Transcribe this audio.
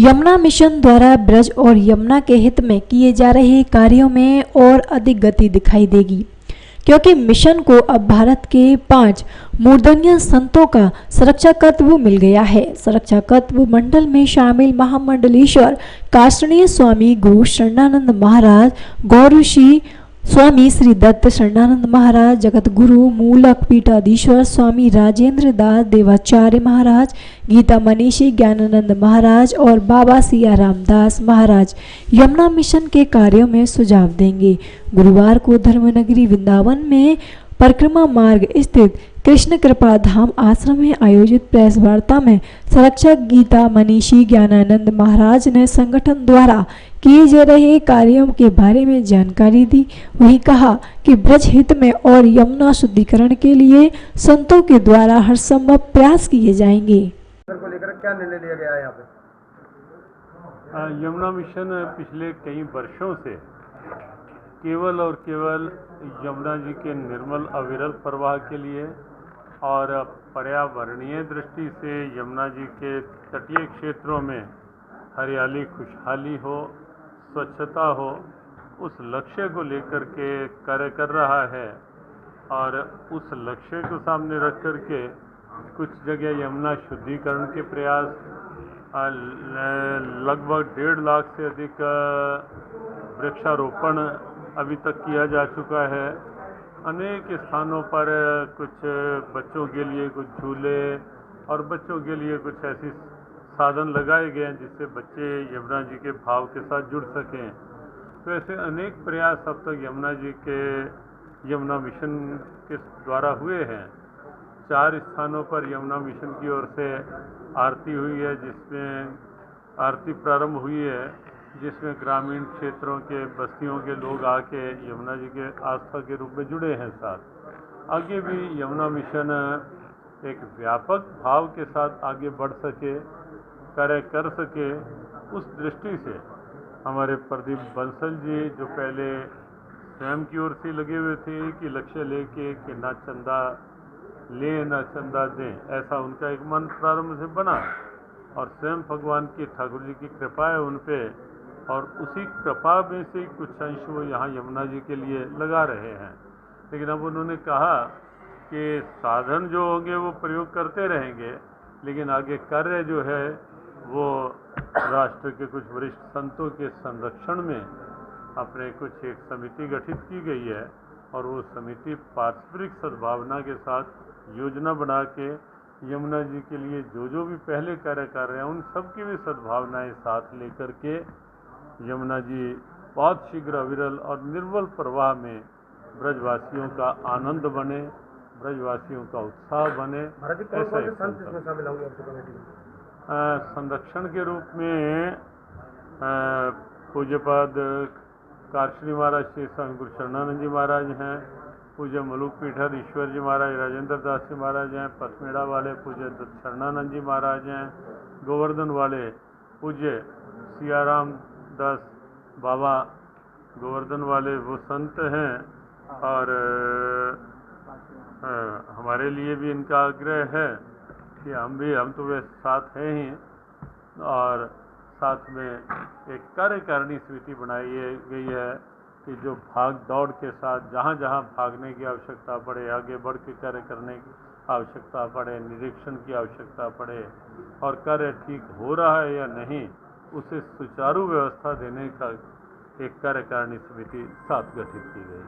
Yamuna mission द्वारा ब्रज और यमुना के हित में किए जा रहे कार्यों में और अधिक गति दिखाई देगी, क्योंकि मिशन को अब भारत के 5 मूर्धन्य संतों का संरक्षकत्व मिल गया है। संरक्षकत्व मंडल में शामिल महामंडलेश्वर काष्णीय स्वामी गुरु शरणानंद महाराज, गौरऋषि स्वामी श्री दत्त शरणानंद महाराज, जगत गुरु मूलक पीठाधीश्वर स्वामी राजेंद्र दास देवाचार्य महाराज, गीता मनीषी ज्ञानानंद महाराज और बाबा सिया रामदास महाराज यमुना मिशन के कार्यों में सुझाव देंगे। गुरुवार को धर्मनगरी वृंदावन में परिक्रमा मार्ग स्थित कृष्ण कृपा धाम आश्रम में आयोजित प्रेस वार्ता में संरक्षक गीता मनीषी ज्ञानानंद महाराज ने संगठन द्वारा किए जा रहे कार्यों के बारे में जानकारी दी। वही कहा कि ब्रज हित में और यमुना शुद्धिकरण के लिए संतों के द्वारा हर संभव प्रयास किए जाएंगे। को लेकर क्या निर्णय लिया गया है यहाँ पे? यमुना मिशन पिछले कई वर्षों से केवल और केवल यमुना जी के निर्मल अविरल प्रवाह के लिए और पर्यावरणीय दृष्टि से यमुना जी के तटीय क्षेत्रों में हरियाली खुशहाली हो, स्वच्छता हो, उस लक्ष्य को लेकर के कार्य कर रहा है। और उस लक्ष्य को सामने रख कर के कुछ जगह यमुना शुद्धिकरण के प्रयास, लगभग 1.5 लाख से अधिक वृक्षारोपण अभी तक किया जा चुका है। अनेक स्थानों पर कुछ बच्चों के लिए कुछ झूले और बच्चों के लिए कुछ ऐसी साधन लगाए गए हैं जिससे बच्चे यमुना जी के भाव के साथ जुड़ सकें। तो ऐसे अनेक प्रयास अब तक यमुना जी के यमुना मिशन के द्वारा हुए हैं। 4 स्थानों पर यमुना मिशन की ओर से आरती हुई है, जिसमें आरती प्रारंभ हुई है, जिसमें ग्रामीण क्षेत्रों के बस्तियों के लोग आके यमुना जी के आस्था के रूप में जुड़े हैं। साथ आगे भी यमुना मिशन एक व्यापक भाव के साथ आगे बढ़ सके, कार्य कर सके, उस दृष्टि से हमारे प्रदीप बंसल जी जो पहले स्वयं की ओर से लगे हुए थे कि लक्ष्य लेके कि ना चंदा लें ना चंदा दें, ऐसा उनका एक मन प्रारंभ से बना और स्वयं भगवान की ठाकुर जी की कृपा है उन पे, और उसी कृपा में से कुछ अंश वो यहाँ यमुना जी के लिए लगा रहे हैं। लेकिन अब उन्होंने कहा कि साधन जो होंगे वो प्रयोग करते रहेंगे, लेकिन आगे कार्य जो है वो राष्ट्र के कुछ वरिष्ठ संतों के संरक्षण में अपने कुछ एक समिति गठित की गई है, और वो समिति पारस्परिक सद्भावना के साथ योजना बना के यमुना जी के लिए जो भी पहले कार्य कर रहे हैं उन सब की भी सद्भावनाएं साथ लेकर के यमुना जी बहुत शीघ्र अविरल और निर्मल प्रवाह में ब्रजवासियों का आनंद बने, ब्रजवासियों का उत्साह बने। ऐसा संरक्षण के रूप में पूज्यपाद काशनी महाराज श्री स्वामी गुरु शरणानंद जी महाराज हैं, पूज्य मलुक पीठाधीश्वर जी महाराज राजेंद्र दास जी महाराज हैं, पसमेड़ा वाले पूज्य दत्त शरणानंद जी महाराज हैं, गोवर्धन वाले पूज्य सियाराम दास बाबा गोवर्धन वाले वो संत हैं। और हमारे लिए भी इनका आग्रह है कि हम तो वे साथ हैं ही, और साथ में एक कार्यकारिणी समिति बनाई गई है कि जो भाग दौड़ के साथ जहाँ जहाँ भागने की आवश्यकता पड़े, आगे बढ़ के कार्य करने की आवश्यकता पड़े, निरीक्षण की आवश्यकता पड़े और कार्य ठीक हो रहा है या नहीं, उसे सुचारू व्यवस्था देने का एक कार्यकारिणी समिति साथ गठित की गई।